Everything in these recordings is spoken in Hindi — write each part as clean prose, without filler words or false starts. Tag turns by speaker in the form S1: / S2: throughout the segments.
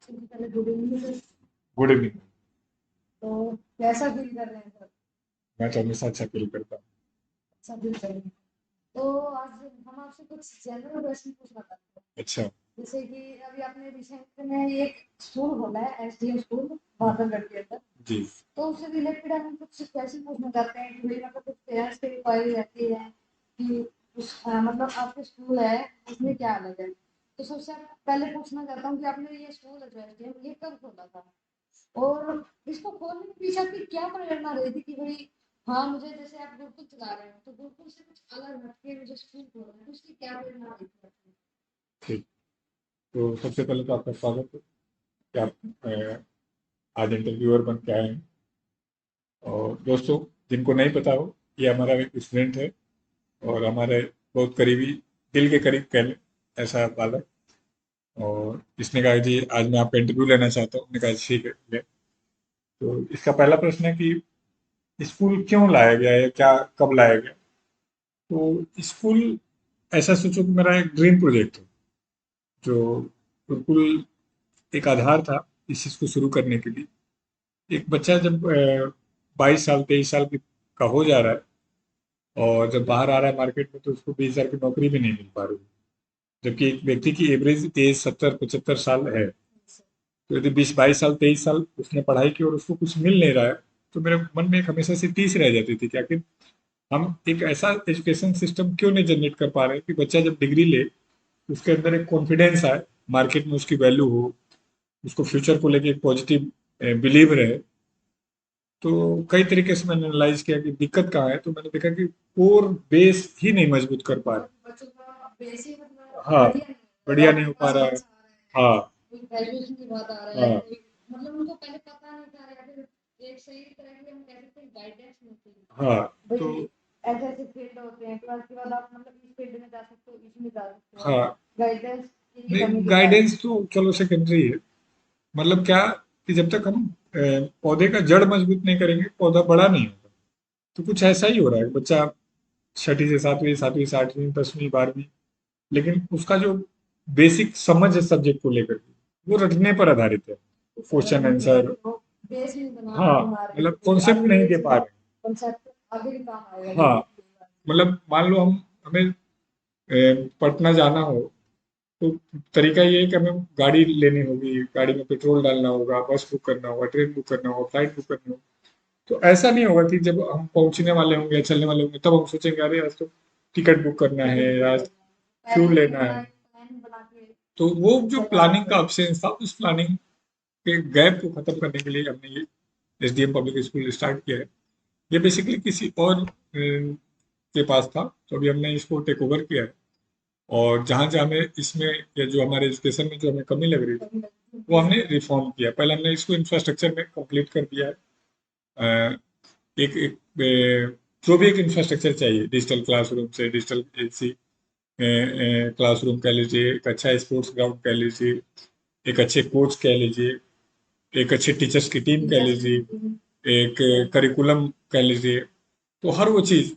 S1: पहले good evening sir.
S2: Good evening.
S1: तो कैसा फील कर रहे हैं सर?
S2: मैं तो हमेशा अच्छा फील करता हूँ।
S1: अच्छा फील कर रहे हैं। तो आज हम आपसे कुछ जनरल क्वेश्चन पूछना चाहते हैं।
S2: अच्छा।
S1: जैसे कि अभी आपने रिसेंट में एक स्कूल खोला है, एसडीएम स्कूल, बादलगढ़ के अंदर।
S2: जी।
S1: तो उससे रिलेटेड हम कुछ क्वेश्चन पूछना चाहते हैं कि भाई मतलब कुछ पेरेंट्स की इंक्वायरी रहती है कि मतलब आपके स्कूल है उसमें क्या अलग है। तो सबसे पहले पूछना चाहता हूँ कि आपने ये स्कूल है जो एसडीएम, ये कब खोला था? और इसको खोलने के पीछे आपकी क्या प्रेरणा रही थी कि भाई हाँ मुझे, जैसे आप गुरुकुल चला रहे हो तो गुरुकुल से कुछ अलग हटके मुझे स्कूल खोलना है, तो उसकी क्या प्रेरणा रही थी आपकी?
S2: ठीक। तो सबसे पहले तो आपका स्वागत है कि आप आज इंटरव्यूअर बन के आए हैं। और दोस्तों, जिनको नहीं पता हो, ये हमारा एक स्टूडेंट है और हमारे बहुत करीबी, दिल के करीब कह लें, ऐसा बालक। और इसने कहा जी आज मैं आपका इंटरव्यू लेना चाहता हूँ। मैंने कहा ठीक है ले। तो इसका पहला प्रश्न है कि स्कूल क्यों लाया गया है, क्या कब लाया गया। तो स्कूल, ऐसा सोचो कि मेरा एक ड्रीम प्रोजेक्ट है, जो बिल्कुल एक आधार था इस चीज को शुरू करने के लिए। एक बच्चा जब 22 साल 23 साल का हो जा रहा है और जब बाहर आ रहा है मार्केट में, तो उसको 20 हजार की नौकरी भी नहीं मिल पा रही, जबकि एक व्यक्ति की एवरेज एज 70 75 साल है। तो यदि 20 22 साल 23 साल उसने पढ़ाई की और उसको कुछ मिल नहीं रहा है, तो मेरे मन में एक हमेशा से टीस रह जाती थी कि आखिर हम एक ऐसा एजुकेशन सिस्टम क्यों नहीं जनरेट कर पा रहे हैं कि बच्चा जब डिग्री ले, उसके अंदर एक कॉन्फिडेंस आए, मार्केट में उसकी वैल्यू हो, उसको फ्यूचर को लेके एक पॉजिटिव बिलीव रहे। तो कई तरीके से मैंने एनालाइज किया कि दिक्कत कहाँ है, तो मैंने देखा कि कोर बेस ही नहीं मजबूत कर पा रहे।
S1: मतलब बच्चों का बेसिक मतलब
S2: हाँ,
S1: बढ़िया नहीं है।
S2: बढ़िया
S1: अगर
S2: नहीं
S1: आपके
S2: हो पा
S1: पास
S2: रहा है।
S1: बच्चा आ रहा है,
S2: हाँ।
S1: कोई ग्रेजुएशन की बात आ रहा है,
S2: हाँ।
S1: कोई मतलब उनको पहले पता नहीं था या फिर एक सही तरह की हम कह सकते हैं गाइडेंस नहीं थी
S2: हाँ। तो
S1: भाई। ऐसे ऐसे फील्ड होते हैं, ट्वेल्थ के बाद आप मतलब इस फील्ड में जा सकते हो, इसमें जा सकते हो।
S2: हाँ,
S1: गाइडेंस की
S2: नहीं,
S1: कमी के कारण।
S2: गाइडेंस तो चलो सेकेंडरी है। मतलब क्या, कि जब तक हम पौधे का जड़ मजबूत नहीं करेंगे, पौधा बड़ा नहीं होगा। तो कुछ ऐसा ही हो रहा है, बच्चा छठी से सातवीं, सातवीं से आठवीं, 10वीं 12वीं, लेकिन उसका जो बेसिक समझ है सब्जेक्ट को लेकर के, वो रटने पर आधारित है। Question answer.
S1: बेस नहीं बना
S2: हाँ,
S1: बना रहे
S2: मतलब
S1: कि भाई
S2: कॉन्सेप्ट
S1: आगे
S2: नहीं
S1: ये
S2: दे
S1: चीज
S2: पा रहे।
S1: कंसेप्ट आगे भी काम आएगा
S2: हाँ,
S1: ये।
S2: मतलब मान लो हम हमें पटना जाना हो, तो तरीका ये है कि हमें गाड़ी लेनी होगी, गाड़ी में पेट्रोल डालना होगा, बस बुक करना होगा, ट्रेन बुक करना होगा, फ्लाइट बुक करनी होगी। तो ऐसा नहीं होगा कि जब हम पहुंचने वाले होंगे या चलने वाले होंगे तब हम सोचेंगे अरे आज तो टिकट बुक करना है,
S1: टिकट बुक
S2: आज
S1: करना है,
S2: फ्यूल
S1: पहले से
S2: लेना
S1: पूरा
S2: है।
S1: एक प्लान बना के
S2: तो वो जो
S1: चलना
S2: प्लानिंग
S1: पड़ता
S2: का
S1: है।
S2: अब्सेंस था, उस प्लानिंग के गैप को खत्म करने के लिए हमने ये एसडीएम पब्लिक स्कूल स्टार्ट किया है। ये बेसिकली किसी और के पास था, तो अभी हमने इसको टेक ओवर किया है। और जहाँ जहाँ हमें इसमें, या जो हमारे एजुकेशन में जो हमें कमी लग रही थी, वो हमने रिफॉर्म किया। पहले हमने इसको इंफ्रास्ट्रक्चर में कंप्लीट कर दिया है। एक एक जो भी एक इंफ्रास्ट्रक्चर चाहिए, डिजिटल क्लासरूम से डिजिटल एसी क्लासरूम कह लीजिए, एक अच्छा स्पोर्ट्स ग्राउंड कह लीजिए, एक अच्छे कोच कह लीजिए, एक अच्छे टीचर्स की टीम कह
S1: टीचर्स
S2: लीजिए,
S1: की
S2: एक करिकुलम कह लीजिए। तो हर वो चीज़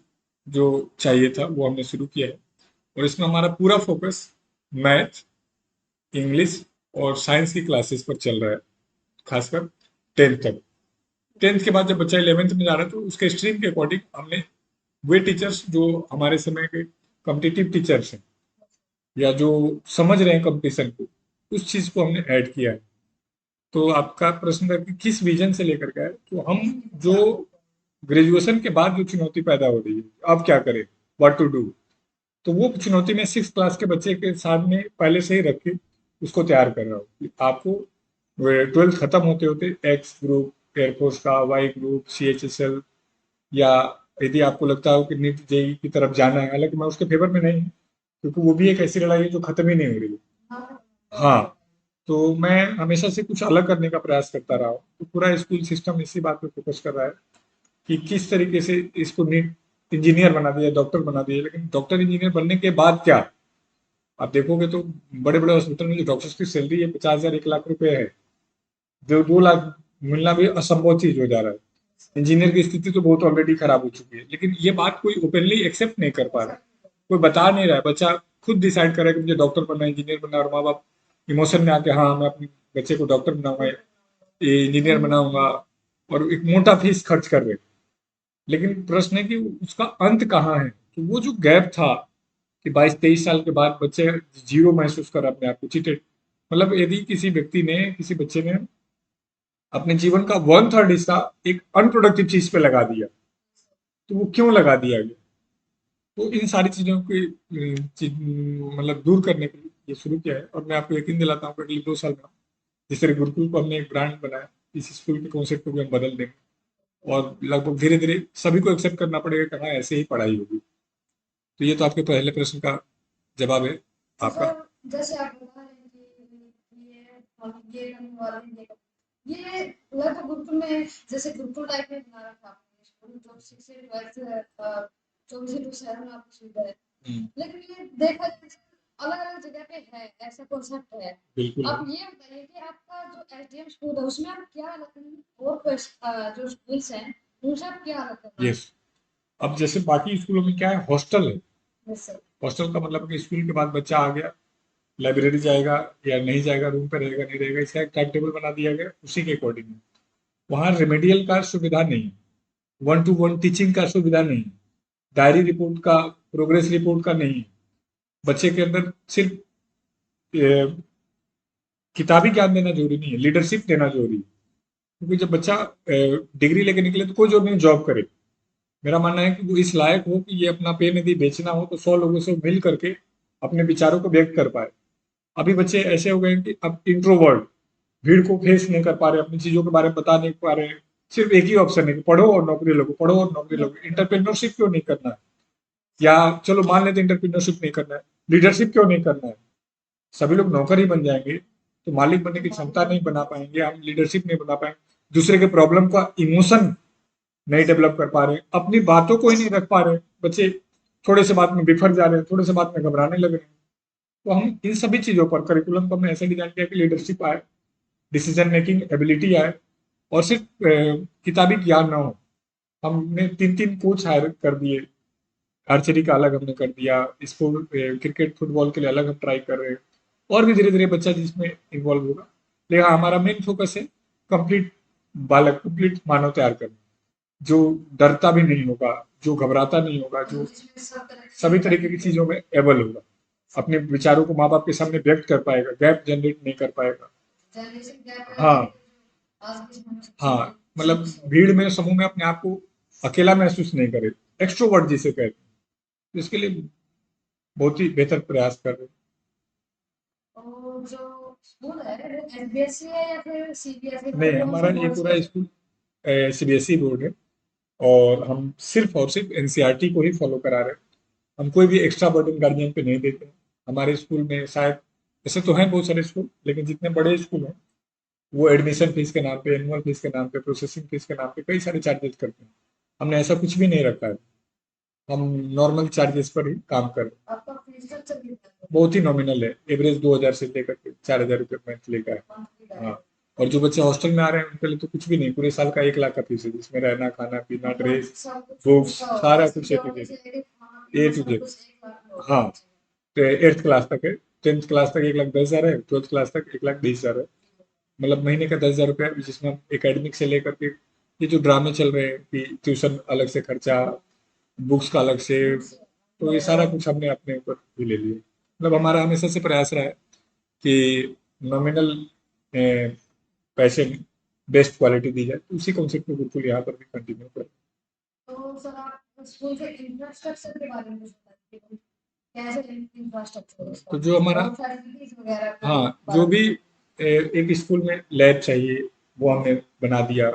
S2: जो चाहिए था वो हमने शुरू किया है। और इसमें हमारा पूरा फोकस मैथ, इंग्लिश और साइंस की क्लासेस पर चल रहा है, खासकर 10th तक। 10th के बाद जब बच्चा 11th में जा रहा है, तो उसके स्ट्रीम के अकॉर्डिंग हमने वे टीचर्स जो हमारे समय के कॉम्पिटिटिव टीचर्स हैं, या जो समझ रहे हैं कंपटीशन को, उस चीज़ को हमने ऐड किया है। तो आपका प्रश्न था कि किस विजन से लेकर के आए, तो हम जो ग्रेजुएशन के बाद जो चुनौती पैदा हो रही है, अब क्या करें, व्हाट टू डू, तो वो चुनौती मैं 6 क्लास के बच्चे के सामने पहले से ही रख के उसको तैयार कर रहा हूँ कि आपको 12th खत्म होते होते एक्स ग्रुप एयरफोर्स का, वाई ग्रुप CHSL, या यदि आपको लगता हो कि नीट जेई की तरफ जाना है, हालांकि मैं उसके फेवर में नहीं हूँ, क्योंकि वो भी एक ऐसी लड़ाई है जो खत्म ही नहीं हो रही है। हाँ, तो मैं हमेशा से कुछ अलग करने का प्रयास करता रहा हूँ। तो पूरा स्कूल सिस्टम इसी बात पे फोकस कर रहा है कि किस तरीके से इसको नीट इंजीनियर बना दिया, डॉक्टर बना दिया, लेकिन डॉक्टर इंजीनियर बनने के बाद क्या। आप देखोगे तो बड़े बड़े हॉस्पिटल में जो डॉक्टर्स की सैलरी है 50 हजार 1 लाख रुपए है, जो 2 लाख मिलना भी असंभव चीज हो जा रहा है। इंजीनियर की स्थिति तो बहुत ऑलरेडी खराब हो चुकी है, लेकिन ये बात कोई ओपनली एक्सेप्ट नहीं कर पा रहा, कोई बता नहीं रहा है। बच्चा खुद डिसाइड कर रहा है कि मुझे डॉक्टर बनना है, इंजीनियर बनना है, और माँ बाप इमोशन में आके हाँ मैं अपने बच्चे को डॉक्टर बनाऊंगा, ये इंजीनियर बनाऊंगा, और एक मोटा फीस खर्च कर रहे हैं। लेकिन प्रश्न है कि उसका अंत कहाँ है? तो वो जो गैप था कि 22-23 साल के बाद बच्चे जीरो महसूस कर अपने आप को चीटेड, मतलब यदि किसी व्यक्ति ने, किसी बच्चे ने अपने जीवन का 1/3 हिस्सा एक अनप्रोडक्टिव चीज पे लगा दिया, तो वो क्यों लगा दिया गया? तो इन सारी चीजों की मतलब दूर करने के लिए ये शुरू किया है। और मैं आपको यकीन दिलाता हूँ कि अगले 2 साल में जिस तरह गुरुकुल को हमने एक ब्रांड बनाया, इस स्कूल के कॉन्सेप्ट को भी हम बदल देंगे, और लगभग धीरे धीरे सभी को एक्सेप्ट करना पड़ेगा कि हाँ ऐसे ही पढ़ाई होगी। तो ये तो आपके पहले प्रश्न का जवाब है
S1: तो
S2: आपका।
S1: सर जैसे आप बता रहे हैं कि ये करने वाले हैं, ये लगभग गुरुकुल में जैसे गुरुकुल टाइप में बना रखा आपने स्कूल जो 6 से 12 24 टू 7 में आपकी सुविधा है।
S2: हम्म,
S1: लेकिन ये देखा जाए अलग अलग जगह पे है ऐसा कॉन्सेप्ट है।
S2: बिल्कुल है।
S1: आप ये बताइए कि आपका जो एसडीएम स्कूल है उसमें आप क्या अलग और जो स्कूल्स हैं उनसे आप क्या अलग करना है?
S2: यस। अब जैसे बाकी स्कूलों में क्या है, हॉस्टल है।
S1: Yes sir.
S2: हॉस्टल का मतलब कि स्कूल के बाद बच्चा आ गया, लाइब्रेरी जाएगा या नहीं जाएगा, रूम पे रहेगा नहीं रहेगा, इसका एक टाइम टेबल बना दिया गया, उसी के अकॉर्डिंग। वहाँ रेमेडियल का सुविधा नहीं है, वन टू वन टीचिंग का सुविधा नहीं है, डायरी रिपोर्ट का, प्रोग्रेस रिपोर्ट का नहीं है। बच्चे के अंदर सिर्फ ए, किताबी ज्ञान देना जरूरी नहीं है, लीडरशिप देना जरूरी है। क्योंकि जब बच्चा डिग्री लेके निकले तो कोई जरूरी नहीं जॉब करे। मेरा मानना है कि वो इस लायक हो कि ये अपना पेन यदि बेचना हो तो 100 लोगों से मिल करके अपने विचारों को व्यक्त कर पाए। अभी बच्चे ऐसे हो गए हैं कि अब इंट्रोवर्ट, भीड़ को फेस नहीं कर पा रहे, अपनी चीजों के बारे में बता नहीं पा रहे। सिर्फ एक ही ऑप्शन है कि पढ़ो और नौकरी लगो, पढ़ो और नौकरी लगो। इंटरप्रेन्योरशिप क्यों नहीं करना है? या चलो मान लेते इंटरप्रेन्योरशिप नहीं करना है, लीडरशिप क्यों नहीं करना है? सभी लोग नौकर ही बन जाएंगे तो मालिक बनने की क्षमता नहीं बना पाएंगे, हम लीडरशिप नहीं बना पाएंगे, दूसरे के प्रॉब्लम का इमोशन नहीं डेवलप कर पा रहे, अपनी बातों को ही नहीं रख पा रहे बच्चे, थोड़े से बात में बिफर जा रहे हैं, थोड़े से बात में घबराने लग रहे हैं। तो हम इन सभी चीजों पर करिकुलम को हमने ऐसे डिजाइन किया कि लीडरशिप आए, डिसीजन मेकिंग एबिलिटी आए, और सिर्फ किताबी ज्ञान ना हो। हमने 3-3 कोच हायर कर दिए, आर्चरी का अलग हमने कर दिया, स्पोर्ट क्रिकेट फुटबॉल के लिए अलग हम ट्राई कर रहे हैं, और भी धीरे धीरे बच्चा जिसमें इन्वॉल्व होगा। लेकिन हाँ, हमारा मेन फोकस है कंप्लीट बालक, कंप्लीट मानव तैयार करना, जो डरता भी नहीं होगा, जो घबराता नहीं होगा, जो
S1: जिसमें सब तरह
S2: सभी
S1: की
S2: तरीके की चीजों में एबल होगा, अपने विचारों को माँ बाप के सामने व्यक्त कर पाएगा, गैप जनरेट नहीं कर पाएगा।
S1: जनरेशन गैप है
S2: हाँ,
S1: आज के समय में सबसे
S2: हाँ,
S1: बड़ी
S2: मतलब
S1: समस्या है।
S2: भीड़ में, समूह में अपने आप को अकेला महसूस नहीं करे, एक्सट्रोवर्ट जिसे कहते हैं। तो इसके लिए बहुत ही बेहतर प्रयास कर रहे हैं।
S1: और जो स्कूल है वो एसबीएसई है या फिर सीबीएसई
S2: नहीं,
S1: मतलब कौन
S2: हमारा
S1: सा
S2: ये
S1: बोर्ड से?
S2: पूरा स्कूल सीबीएसई बोर्ड है, और हम सिर्फ और सिर्फ एनसीईआरटी को ही फॉलो करा रहे हैं। हम कोई भी एक्स्ट्रा बर्डन गार्जियन पे नहीं देते हैं। हमारे स्कूल में शायद, ऐसे तो हैं बहुत सारे स्कूल, लेकिन जितने बड़े स्कूल हैं वो एडमिशन फीस के नाम पे, एनुअल फीस के नाम पे, प्रोसेसिंग फीस के नाम पे कई सारे चार्जेस करते हैं। हमने ऐसा कुछ भी नहीं रखा है, हम नॉर्मल चार्जेस पर ही काम कर रहे हैं।
S1: आपका फीस स्ट्रक्चर कितना है?
S2: बहुत ही नॉमिनल है, एवरेज 2,000 से लेकर के 4,000 रुपये मंथ लेकर है।
S1: मंथली का है?
S2: हाँ, और जो बच्चे हॉस्टल में आ रहे हैं उनके लिए तो कुछ भी नहीं, पूरे साल का 1 लाख का फीस है, जिसमें रहना, खाना, पीना,
S1: मतलब
S2: ड्रेस,
S1: सब कुछ
S2: बुक्स,
S1: उसका होगा
S2: सारा कुछ ए टू
S1: सिक्योरिटी
S2: जेड।
S1: से लेके खाना
S2: ए
S1: पीना
S2: टू
S1: सब
S2: जेड।
S1: कुछ 1 लाख में होगा
S2: हाँ,
S1: बच्चे
S2: तो 8th क्लास तक है, 10th क्लास तक 1,10,000 है, 12th क्लास तक 1,20,000 है। मतलब महीने का 10,000 रुपया, जिसमें हम एकेडमिक से लेकर के ये जो ड्रामे चल रहे हैं कि ट्यूशन अलग से खर्चा, बुक्स का अलग से, तो ये सारा कुछ हमने अपने ऊपर भी ले लिया। मतलब हमारा हमेशा से प्रयास रहा है कि नॉमिनल पैसे में बेस्ट क्वालिटी दी जाए, तो उसी कॉन्सेप्ट को बिल्कुल यहाँ पर भी कंटिन्यू करें।
S1: तो सर आप स्कूल के इंफ्रास्ट्रक्चर के बारे में कुछ बताइए कैसे इंफ्रास्ट्रक्चर है
S2: तो
S1: उसका
S2: जो हमारा,
S1: और फैसिलिटीज वगैरह के
S2: हाँ, जो
S1: बारे में
S2: भी
S1: बताइए।
S2: एक स्कूल में लैब चाहिए वो हमने बना दिया।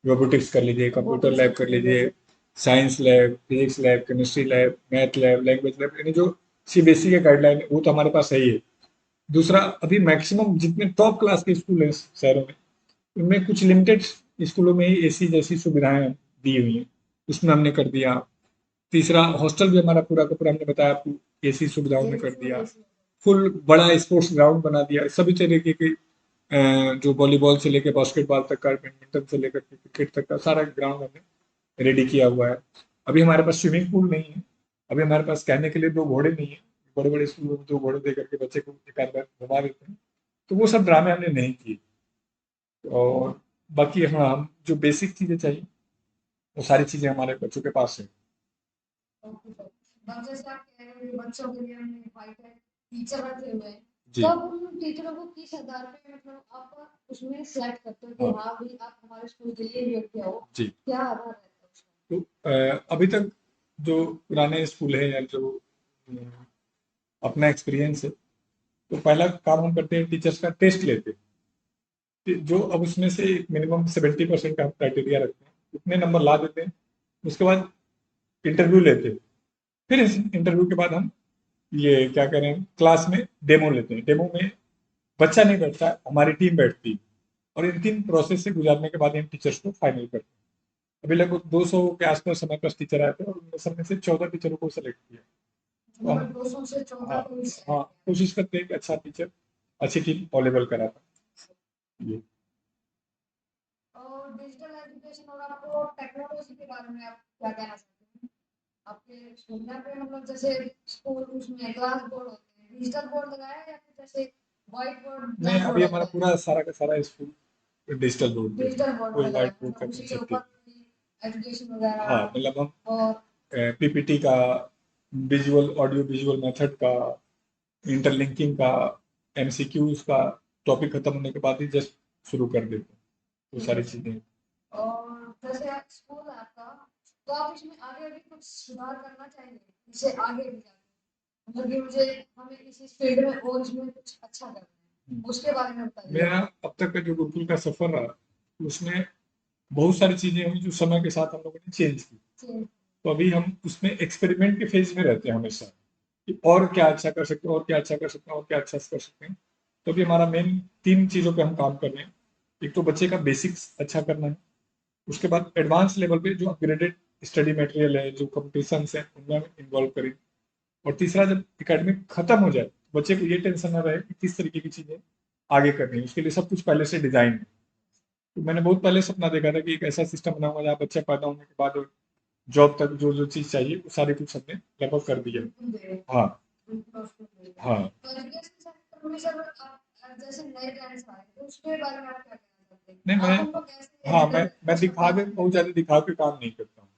S2: रोबोटिक्स कर लीजिए, कंप्यूटर
S1: रोबोटिक्स
S2: लैब कर लीजिए, science lab, physics lab, chemistry lab, math lab, language lab, यानी जो सीबीएसई के गाइडलाइन है वो तो हमारे पास है ही है। दूसरा, अभी मैक्सिमम जितने टॉप क्लास के स्कूल हैं शहरों में, उनमें कुछ लिमिटेड स्कूलों में ही एसी जैसी सुविधाएं दी हुई हैं, उसमें हमने कर दिया। तीसरा, हॉस्टल भी हमारा पूरा का पूरा हमने बताया आपको एसी सुविधाओं
S1: ये
S2: में
S1: भी
S2: कर
S1: फुल
S2: दिया।
S1: एसी
S2: फुल बड़ा स्पोर्ट्स ग्राउंड बना दिया, सभी तरीके के जो वॉलीबॉल से लेकर बास्केटबॉल तक का, बैडमिंटन से लेकर के क्रिकेट तक का सारा ग्राउंड हमने रेडी किया हुआ है। अभी हमारे पास स्विमिंग पूल नहीं है, अभी हमारे पास कहने के लिए 2 घोड़े नहीं है। बड़े बड़े स्कूलों में 2 घोड़े दे करके बच्चे को एक आध बार घुमा देते हैं, तो वो सब ड्रामे हमने नहीं किए। और बाकी हाँ, हम जो बेसिक चीज़ें चाहिए वो सारी चीज़ें हमारे बच्चों के पास है।
S1: Okay sir. अब जैसे आप कह रहे हो कि बच्चों के लिए हमने फाइव टीचर रखे हुए हैं,
S2: जी।
S1: तो अब उन टीचरों को किस आधार पे मतलब आप उसमें सेलेक्ट करते हो कि
S2: हाँ।
S1: हाँ भाई आप हमारे स्कूल के लिए योग्य हो,
S2: जी।
S1: क्या आधार रहता है उसका?
S2: तो अभी तक जो पुराने स्कूल है या जो अपना एक्सपीरियंस है, तो पहला काम हम करते हैं, टीचर्स का टेस्ट लेते हैं कि जो अब उसमें से मिनिमम 70% का क्राइटेरिया रखते हैं, उतने नंबर ला देते हैं। उसके बाद इंटरव्यू लेते हैं। फिर इस इंटरव्यू के बाद हम ये क्या कह रहे हैं, क्लास में डेमो लेते हैं। डेमो में बच्चा नहीं बैठता है, हमारी टीम बैठती है, और इन 3 प्रोसेस से गुजरने के बाद इन टीचर्स को फाइनल करते हैं। अभी लगभग 200 के आसपास हमारे पास टीचर आए थे, और उनमें सब में से 14 टीचरों को सेलेक्ट किया। तो हम
S1: मतलब 200 से 14
S2: हाँ,
S1: को ही select
S2: हाँ,
S1: किया।
S2: कोशिश करते हैं कि अच्छा टीचर, अच्छी टीम अवेलेबल करा पाए। ये
S1: और डिजिटल एजुकेशन और आपको टेक्नोलॉजी के बारे में आप क्या कहना चाहते हैं? आपके स्कूल में पे मतलब जैसे स्कूल उसमें क्लास बोर्ड होते हैं, डिजिटल बोर्ड लगाया है या फिर जैसे व्हाइट बोर्ड
S2: नहीं,
S1: ब्लैक
S2: अभी
S1: बोर्ड
S2: हमारा
S1: होता है?
S2: पूरा सारा का सारा स्कूल डिजिटल बोर्ड पे है।
S1: डिजिटल बोर्ड
S2: कोई
S1: लगाया
S2: व्हाइट
S1: है,
S2: बोर्ड का
S1: मतलब उसी के
S2: कंसेप्ट
S1: ऊपर
S2: नहीं।
S1: एजुकेशन
S2: हाँ,
S1: वगैरह।
S2: मतलब हम
S1: और
S2: पीपीटी का, विजुअल ऑडियो विजुअल मेथड का, इंटरलिंकिंग का, एमसीक्यूज का, टॉपिक खत्म होने के बाद ही जस्ट शुरू कर देते हैं वो
S1: ठीक
S2: सारी
S1: है सर।
S2: चीजें।
S1: और जैसे आप स्कूल है आपका, तो आप इसमें आगे भी कुछ सुधार करना चाहेंगे इसे आगे भी जाके, मतलब कि मुझे हमें इस फील्ड में और इसमें कुछ अच्छा करना है, उसके बारे में बताइए
S2: मेरा
S1: आप।
S2: अब तक का जो गुरुकुल का सफर रहा, उसमें बहुत सारी चीजें हुई जो समय के साथ हम लोगों ने चेंज की।
S1: जी।
S2: तो अभी हम उसमें एक्सपेरिमेंट के फेज में रहते हैं हमेशा, कि और क्या अच्छा कर सकते हैं, और क्या अच्छा कर सकते हैं, और क्या अच्छा कर सकते हैं। तो अभी हमारा मेन 3 चीजों पे हम काम कर रहे हैं। एक तो बच्चे का बेसिक्स अच्छा करना है, उसके बाद एडवांस लेवल पे जो अपग्रेडेड स्टडी मटेरियल है, जो कॉम्पिटिशन्स हैं, उनमें हम इन्वॉल्व करें। और तीसरा, जब एकेडमिक खत्म हो जाए, बच्चे को ये टेंशन ना रहे कि किस तरीके की चीजें आगे करनी है, उसके लिए सब कुछ पहले से डिजाइन है। तो मैंने बहुत पहले सपना देखा था कि एक ऐसा सिस्टम बनाऊंगा जहाँ बच्चा पैदा होने के बाद जॉब तक जो जो चीज चाहिए वो सारी कुछ हमने लगभग कर दिया। हाँ। हाँ।
S1: तो एजुकेशन सेक्टर में सर आप जैसे नए ट्रेंड्स आए तो उसके बारे में आप क्या कहना चाहते हैं?
S2: नहीं, मैं
S1: आप उनको कैसे
S2: हाँ,
S1: हैंडल
S2: मैं
S1: कर सकते
S2: दिखावे,
S1: हैं?
S2: बहुत ज्यादा दिखावे के काम नहीं करता हूँ।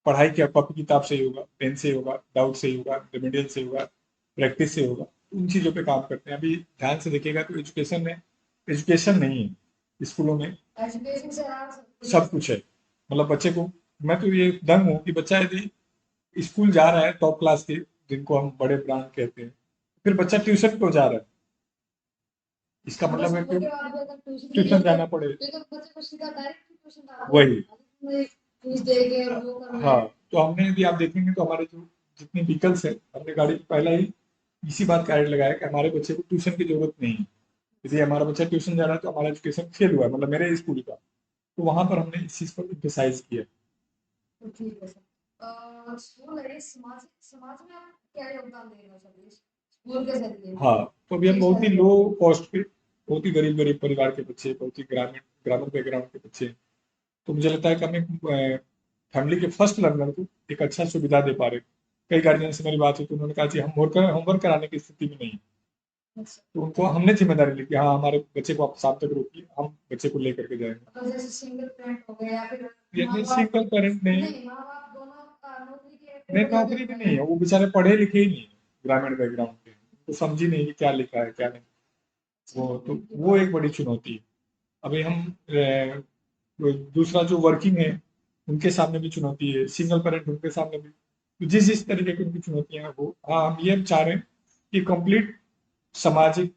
S2: पढ़ाई क्या कॉपी किताब से ही होगा, पेन से ही होगा, डाउट से ही होगा, रेमेडियल से ही होगा, प्रैक्टिस से होगा, उन चीजों पे काम करते हैं। अभी ध्यान से देखिएगा तो एजुकेशन में, एजुकेशन नहीं है स्कूलों में,
S1: एजुकेशन से आप सब कुछ
S2: सब कुछ है। मतलब बच्चे को, मैं तो ये दंग हूँ कि बच्चा यदि स्कूल जा रहा है टॉप क्लास के, जिनको हम बड़े ब्रांड कहते हैं, फिर बच्चा ट्यूशन क्यों जा रहा है? इसका
S1: मतलब
S2: मतलब है
S1: स्कूल
S2: कि
S1: के बाद भी अगर ट्यूशन के
S2: ट्यूशन
S1: लिए
S2: जाना पड़े।
S1: फिर तो बच्चे को सीधा डायरेक्ट ट्यूशन डाल दो,
S2: वही।
S1: फीस दे के वो करना
S2: हाँ,
S1: है।
S2: तो हमने, यदि आप देखेंगे तो हमारे जो जितने व्हीकल्स है, हमने गाड़ी में पहला ही इसी बात का ऐड लगाया कि हमारे बच्चे को ट्यूशन की जरूरत नहीं है। यदि हमारा बच्चा ट्यूशन जा रहा है तो हमारा एजुकेशन फेल हुआ है, मतलब मेरे स्कूल का। तो वहां पर हमने इस चीज पर इम्फेसाइज किया।
S1: तो ठीक है सर। स्कूल है, समाज समाज में आप क्या योगदान दे रहे हो सर इस स्कूल के जरिए?
S2: हाँ, तो अभी हम
S1: किस
S2: बहुत ही
S1: तरह
S2: लो
S1: के?
S2: कॉस्ट पे, बहुत ही गरीब गरीब परिवार के बच्चे, बहुत ही ग्रामीण ग्रामीण बैकग्राउंड के बच्चे, तो मुझे लगता है कि हमें फैमिली के फर्स्ट लर्नर को एक अच्छा सुविधा दे पा रहे हैं। कई गार्जियन से मेरी बात हुई तो उन्होंने कहा कि हम होमवर्क कराने की स्थिति में नहीं हैं।
S1: अच्छा।
S2: तो उनको हमने जिम्मेदारी ली कि हाँ, हमारे बच्चे को आप शाम तक रोकिए, हम बच्चे को लेकर के जाएंगे।
S1: तो जैसे सिंगल पेरेंट हो गए या फिर
S2: ये
S1: माँ
S2: नहीं,
S1: बाप,
S2: सिंगल पेरेंट नहीं।
S1: नहीं माँ बाप दोनों का नौकरी के
S2: नहीं,
S1: पेपर लगे
S2: नौकरी भी
S1: हुए
S2: नहीं
S1: हैं।
S2: है, वो बेचारे पढ़े लिखे ही नहीं है, ग्रामीण बैकग्राउंड के, तो समझी नहीं कि क्या लिखा है क्या नहीं। वो तो
S1: ये
S2: वो
S1: बात
S2: एक बड़ी चुनौती है। अभी हम दूसरा जो वर्किंग है, उनके सामने भी चुनौती है, सिंगल पेरेंट उनके सामने भी। तो जिस जिस तरीके की उनकी चुनौतियां हैं, वो, हाँ, हम ये चाह रहे हैं कि कंप्लीट सामाजिक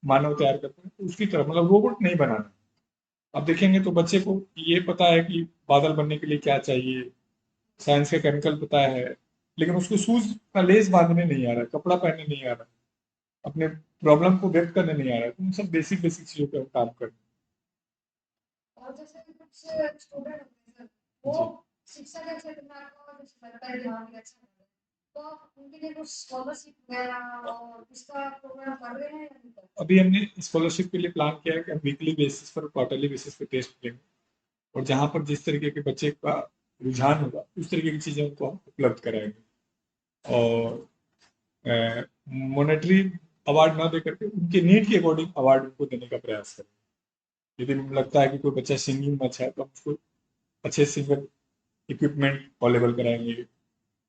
S2: मानव तैयार करते हैं, तो उसकी तरफ, मतलब रोबोट नहीं बनाना। अब देखेंगे तो बच्चे को ये पता है कि बादल बनने के लिए क्या चाहिए, साइंस का केमिकल पता है, लेकिन उसको शूज का लेस बांधने नहीं आ रहा है, कपड़ा पहनने नहीं आ रहा है, अपने प्रॉब्लम को व्यक्त करने नहीं आ रहा है। तो उन सब बेसिक बेसिक चीजों पे हम काम कर
S1: और जैसे कि कुछ स्टूडेंट होते हैं सर,
S2: रहे
S1: वो
S2: हैं। जी।
S1: शिक्षा के क्षेत्र में आपको जैसे लगता है कि हाँ ये अच्छा कर रहे हैं, तो आप उनके लिए कुछ स्कॉलरशिप वगैरह और इसका प्रोग्राम कर रहे हैं या नहीं कर रहे?
S2: अभी हमने स्कॉलरशिप के लिए प्लान किया है कि हम वीकली बेसिस पर, क्वार्टरली बेसिस पे टेस्ट लेंगे, और जहाँ पर जिस तरीके के बच्चे का रुझान होगा उस तरीके की चीजें उनको हम उपलब्ध कराएंगे। और मॉनेटरी अवार्ड ना दे करके उनके नीड के अकॉर्डिंग अवार्ड उनको देने का प्रयास करें। यदि लगता है कि कोई बच्चा सिंगिंग में अच्छा है तो हम उसको अच्छे सिंगर इक्विपमेंट अवेलेबल कराएंगे।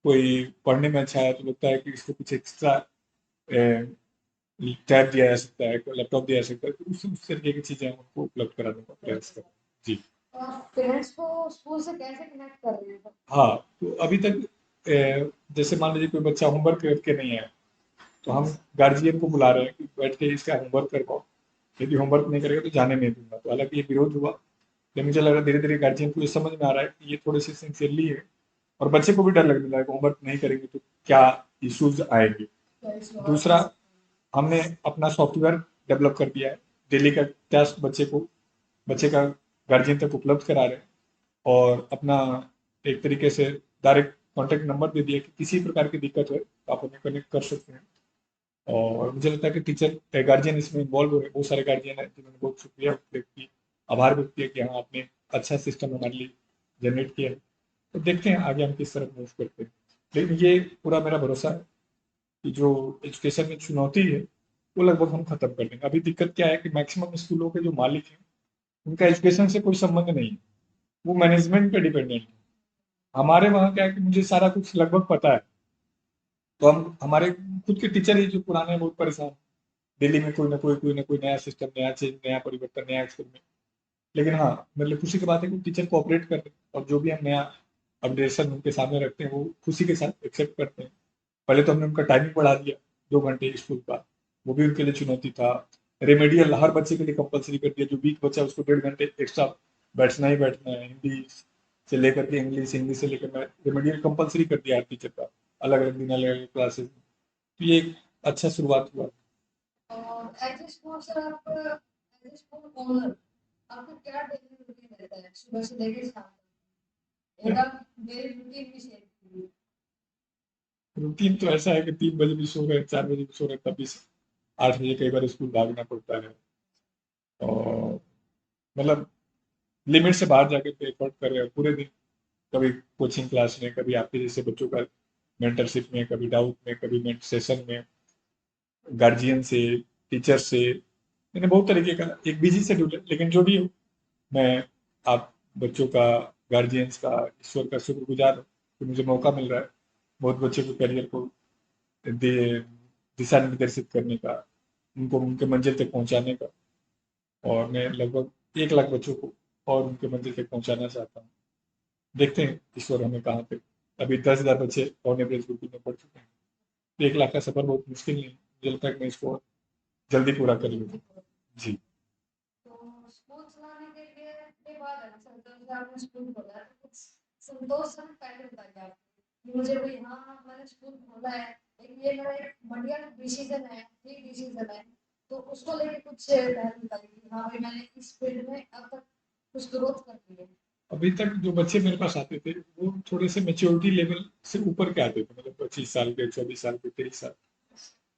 S2: कोई पढ़ने में अच्छा है तो लगता है कि इसको कुछ एक्स्ट्रा टैब दिया जा सकता है, लैपटॉप दिया जा सकता है, तो उस तरीके की चीज़ें हम उनको उपलब्ध कराने का प्रयास करें। जी।
S1: और पेरेंट्स को स्कूल से कैसे कनेक्ट कर रहे हैं?
S2: हाँ, तो अभी तक जैसे मान लीजिए कोई बच्चा होमवर्क करके नहीं आया, तो हम गार्जियन को बुला रहे हैं कि बैठ के इसका होमवर्क करवाओ। यदि होमवर्क नहीं करेगा तो जाने नहीं दूंगा। तो हालांकि ये विरोध हुआ, लेकिन मुझे लग रहा है धीरे धीरे गार्जियन को ये समझ में आ रहा है कि ये थोड़े से सिंसियरली है, और बच्चे को भी डर लगने लगा होमवर्क नहीं करेंगे तो क्या इश्यूज आएंगे। दूसरा, हमने अपना सॉफ्टवेयर डेवलप कर दिया है। डेली का टेस्ट बच्चे का गार्जियन तक उपलब्ध करा रहे हैं, और अपना एक तरीके से डायरेक्ट कॉन्टैक्ट नंबर दे दिया कि किसी प्रकार की दिक्कत है तो आप हमें कनेक्ट कर सकते हैं। और मुझे लगता है कि टीचर गार्जियन इसमें इन्वॉल्व हो रहे हैं। बहुत सारे गार्जियन हैं जिन्होंने बहुत शुक्रिया व्यक्त किया, आभार व्यक्त किया कि हाँ आपने अच्छा सिस्टम हमारे लिए जनरेट किया है। तो देखते हैं आगे हम किस तरफ मूव करते हैं। लेकिन ये पूरा मेरा भरोसा है कि जो एजुकेशन में चुनौती है वो लगभग हम खत्म कर देंगे। अभी दिक्कत क्या है कि मैक्सिमम स्कूलों के जो मालिक हैं उनका एजुकेशन से कोई संबंध नहीं है, वो मैनेजमेंट पे डिपेंडेंट है। हमारे वहाँ क्या है कि मुझे सारा कुछ लगभग पता है, तो हम हमारे खुद के टीचर ही जो पुराने हैं बहुत परेशान हैं। दिल्ली में कोई ना कोई नया सिस्टम, नया चेंज, नया परिवर्तन, नया एक्सपेरिमेंट। लेकिन हाँ, मेरे लिए खुशी की बात है कि टीचर कोऑपरेट कर रहे हैं, और जो भी हम नया अपडेशन उनके सामने रखते हैं वो खुशी के साथ एक्सेप्ट करते हैं। पहले तो हमने उनका टाइमिंग बढ़ा दिया 2 घंटे स्कूल का, वो भी उनके लिए चुनौती था। रेमेडियल हर बच्चे के लिए कंपलसरी कर दिया, जो वीक बच्चा है उसको 1.5 घंटे एक्स्ट्रा बैठना ही बैठना है। हिंदी से लेकर के इंग्लिश, इंग्लिश से लेकर मैं रेमेडियल कंपलसरी कर दिया हर टीचर का, अलग अलग दिन अलग अलग क्लासेस में। तो ये एक अच्छा शुरुआत हुआ।
S1: और एज ए स्कूल सर, आप एज ए स्कूल ओनर आपका क्या डेली रूटीन रहता है सुबह से लेकर शाम तक? एक आप डेली रूटीन भी शेयर कीजिए।
S2: रूटीन तो ऐसा है कि 3 बजे भी सो रहे, 4 बजे भी सो रहे, तब भी 8 बजे कई बार स्कूल भागना पड़ता है। और मतलब लिमिट से बाहर जाके पे एफर्ट कर रहे हैं पूरे दिन। कभी कोचिंग क्लास में, कभी आपके जैसे बच्चों का मेंटरशिप में, कभी डाउट में, कभी मेंट सेशन में, गार्जियन से, टीचर से। मैंने बहुत तरीके का एक बिजी शेड्यूल है, लेकिन जो भी हो, मैं आप बच्चों का, गार्जियंस का, ईश्वर का शुक्रगुजार हूँ कि मुझे मौका मिल रहा है बहुत बच्चों के करियर को दे- दिशा निर्देशित करने का, उनको उनके मंजिल तक पहुंचाने का। और मैं लगभग 1 लाख बच्चों को और उनके मंजिल तक पहुंचाना चाहता हूँ। देखते हैं ईश्वर हमें कहाँ पे। अभी 10,000 बच्चे ऑन एवरेज ग्रुप में पढ़ चुके हैं, तो 1 लाख का सफर बहुत मुश्किल नहीं है। मुझे लगता है कि मैं इसको जल्दी पूरा कर लूँगा। जी।
S1: तो स्कूल चलाने के बाद है ना सर, जब आपने स्कूल खोला है तो कुछ संतोष सर पहले बताइए आप कि मुझे भाई हाँ मैंने स्कूल खोला है, एक ये मेरा एक बढ़िया डिसीजन है, ठीक डिसीजन है, तो उसको लेके कुछ पहले बताइए कि हाँ भाई मैंने इस फील्ड में अब तक कुछ ग्रोथ कर ली है।
S2: अभी तक जो बच्चे मेरे पास आते थे वो थोड़े से मेच्योरिटी लेवल से ऊपर के आते थे, मतलब 25 साल के, 24 साल के, 23 साल।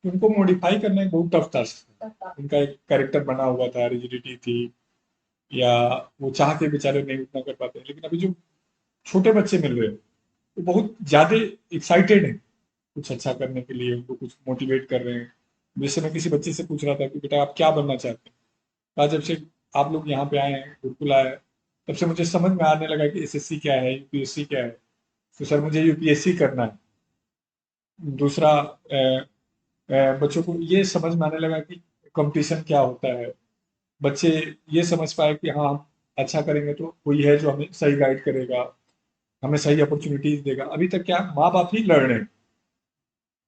S2: उनको मॉडिफाई करना एक बहुत टफ टास्क था। उनका एक कैरेक्टर बना हुआ था, रिजिडिटी थी, या वो चाह के बेचारे नहीं उतना कर पाते। लेकिन अभी जो छोटे बच्चे मिल रहे हैं वो बहुत ज्यादा एक्साइटेड हैं कुछ अच्छा करने के लिए, उनको कुछ मोटिवेट कर रहे हैं। जैसे मैं किसी बच्चे से पूछ रहा था कि बेटा आप क्या बनना चाहते हैं, कहा जब से आप लोग यहाँ पे आए हैं, गुरुकुल आए हैं, तब से मुझे समझ में आने लगा कि एसएससी क्या है, यूपीएससी क्या है। तो सर मुझे यूपीएससी करना है। दूसरा, बच्चों को ये समझ में आने लगा कि कंपटीशन क्या होता है। बच्चे ये समझ पाए कि हाँ हम अच्छा करेंगे तो कोई है जो हमें सही गाइड करेगा, हमें सही अपॉर्चुनिटीज देगा। अभी तक क्या माँ बाप ही लड़ रहे हैं,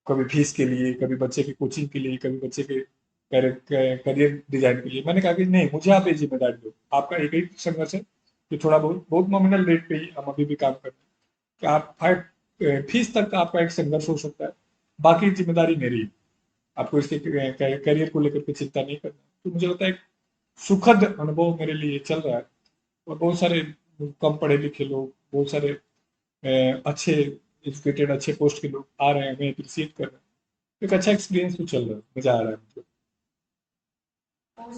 S2: कभी फीस के लिए, कभी बच्चे की कोचिंग के लिए, कभी बच्चे के करियर डिजाइन के लिए। मैंने कहा कि नहीं, मुझे आप ये जिम्मेदारी दो। आपका एक ही संघर्ष है कि थोड़ा बहुत बहुत नॉमिनल रेट पे ही हम अभी भी काम कर रहे हैं, कि आप फीस तक का आपका एक संघर्ष हो सकता है, बाकी जिम्मेदारी मेरी है। आपको इसके करियर को लेकर के चिंता नहीं करना। तो मुझे लगता है एक सुखद अनुभव मेरे लिए चल रहा है। और बहुत सारे कम पढ़े लिखे लोग, बहुत सारे अच्छे एजुकेटेड, अच्छे पोस्ट के लोग आ रहे हैं, हमें अप्रिशिएट कर रहे हैं। एक अच्छा एक्सपीरियंस तो चल रहा है, मजा आ रहा है मुझे।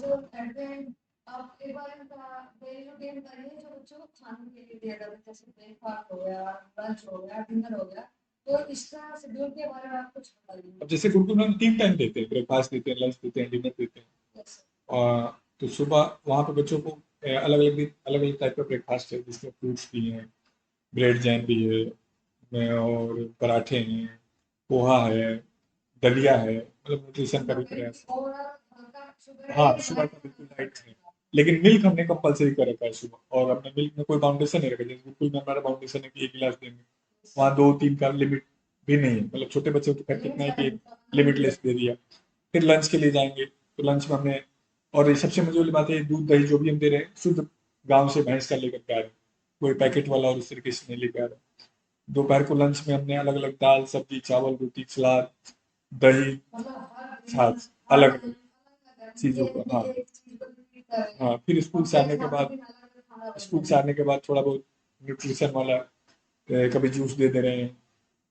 S1: और एट द एंड आप एक बार इनका डेली रूटीन बताइए जो बच्चों को खाने के लिए दिया जाता है, जैसे ब्रेकफास्ट हो गया, लंच हो गया, डिनर हो गया, तो इसका शेड्यूल के बारे में आप कुछ बताइए।
S2: अब जैसे गुरुकुल में हम 3 टाइम देते हैं, ब्रेकफास्ट देते हैं, लंच देते हैं, डिनर देते हैं।
S1: यस
S2: और तो सुबह वहाँ पे बच्चों को अलग अलग अलग अलग टाइप का ब्रेकफास्ट है, जिसमें फ्रूट्स भी हैं, ब्रेड जैम भी है, और पराठे हैं, पोहा है, दलिया है, मतलब न्यूट्रिशन का भी प्रयास है।
S1: और हल्का शुगर
S2: हाँ, सुबह का बिल्कुल लाइट है, लेकिन मिल्क हमने कंपलसरी कर रखा है सुबह, और अपने मिल्क में कोई बाउंडेशन नहीं रखा। जैसे गुरुकुल में हमारा बाउंडेशन है कि 1 गिलास देंगे, वहाँ 2-3 का लिमिट भी नहीं है, मतलब छोटे बच्चे को तो खैर कितना है कि लिमिटलेस दे दिया। फिर लंच के लिए जाएंगे, तो लंच में हमने, और ये सबसे मजे वाली बात है, दूध दही जो भी हम दे रहे हैं शुद्ध गांव से भैंस का लेकर के आ रहे हैं, कोई पैकेट वाला और इस तरीके से नहीं लेकर आ रहे हैं। दोपहर को लंच में हमने अलग अलग दाल सब्जी चावल रोटी सलाद दही छाछ अलग अलग चीज़ों का, हाँ हाँ। फिर स्कूल से आने के बाद थोड़ा बहुत न्यूट्रिशन वाला, कभी जूस दे दे रहे हैं,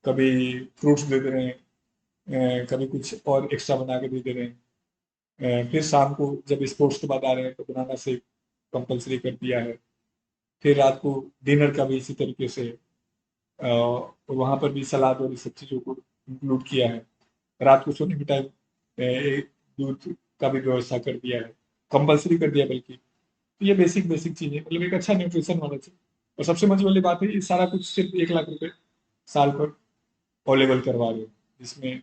S2: कभी फ्रूट्स दे दे रहे हैं, कभी कुछ और एक्स्ट्रा बना के दे दे रहे हैं। फिर शाम को जब स्पोर्ट्स के बाद आ रहे हैं तो बनाना शेक कंपलसरी कर दिया है। फिर रात को डिनर का भी इसी तरीके से, और वहाँ पर भी सलाद और इस सब चीज़ों को इंक्लूड किया है। रात को सोने के टाइम दूध का भी व्यवस्था कर दिया है, कंपलसरी कर दिया बल्कि। तो ये बेसिक बेसिक चीज़ें, मतलब एक अच्छा न्यूट्रिशन होना चाहिए। और सबसे मजे वाली बात है, ये सारा कुछ सिर्फ 1 लाख रुपए साल पर अवेलेबल करवा रहे हैं, जिसमें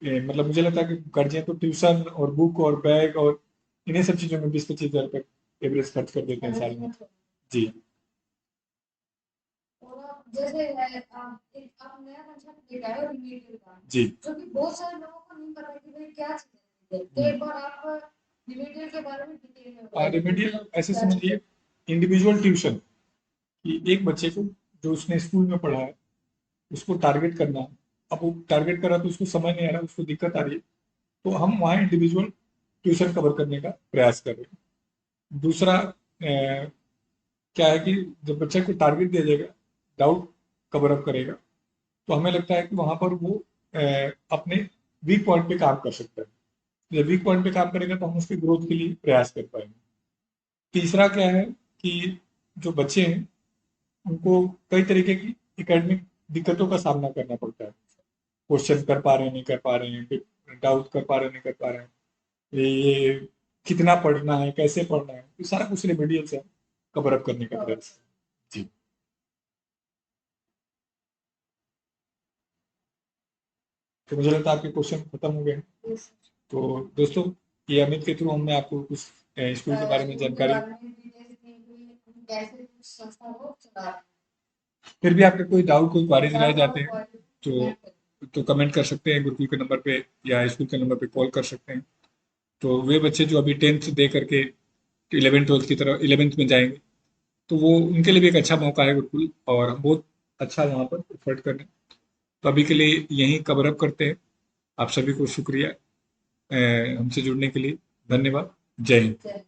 S2: मतलब मुझे लगता है कि गार्जियन तो ट्यूशन और बुक और बैग और इन्हीं सब चीज़ों में 20-25 हज़ार तक एवरेज खर्च कर देते हैं साल में। जी
S1: और जैसे है आप नया कंसेप्ट लेके आए हो रिमेडियल का,
S2: जी।
S1: जो कि बहुत सारे लोगों को नहीं पता कि भाई क्या चीज़ है। तो एक बार आप रिमेडियल के बारे में डिटेल में बताइए।
S2: रेमेडियल ऐसे
S1: क्या चीज़
S2: समझिए,
S1: है?
S2: इंडिविजुअल ट्यूशन, कि एक बच्चे को जो उसने स्कूल में पढ़ा है उसको टारगेट करना है। अब वो टारगेट कर रहा है तो उसको समझ नहीं आ रहा, उसको दिक्कत आ रही है, तो हम वहाँ इंडिविजुअल ट्यूशन कवर करने का प्रयास कर रहे हैं। दूसरा क्या है कि जब बच्चे को टारगेट दिया जाएगा, डाउट कवर अप करेगा, तो हमें लगता है कि वहाँ पर वो अपने वीक पॉइंट पे काम कर सकता है। जब वीक पॉइंट पे काम करेगा तो हम उसकी ग्रोथ के लिए प्रयास कर पाएंगे। तीसरा क्या है कि जो बच्चे हैं उनको कई तरीके की एकेडमिक दिक्कतों का सामना करना पड़ता है। क्वेश्चन कर पा रहे हैं नहीं कर पा रहे हैं, डाउट कर पा रहे हैं नहीं कर पा रहे हैं, ये कितना पढ़ना है कैसे पढ़ना है, ये सारा कुछ रेमेडियल से कवर अप करने का प्रयास है। जी। तो मुझे लगता है आपके क्वेश्चन खत्म हो गए हैं।
S1: Yes.
S2: तो दोस्तों, ये अमित के थ्रू हमने आपको कुछ स्कूल के बारे में
S1: स्कूल के
S2: जानकारी,
S1: बारे में डिटेल्स दी हुई, कैसे कुछ संस्था को चला रहे हैं।
S2: फिर भी आपके कोई डाउट कोई क्वारीज रह जाते हैं
S1: और
S2: तो कमेंट कर सकते हैं गुरुकुल के नंबर पे, या स्कूल के नंबर पे कॉल कर सकते हैं। तो वे बच्चे जो अभी 10th दे करके 11th 12th की तरफ 11th में जाएंगे, तो वो उनके लिए भी एक अच्छा मौका है गुरुकुल, और हम बहुत अच्छा वहाँ पर एफर्ट कर रहे हैं। तो अभी के लिए यहीं कवर अप करते हैं। आप सभी को शुक्रिया हमसे जुड़ने के लिए। धन्यवाद। जय हिंद।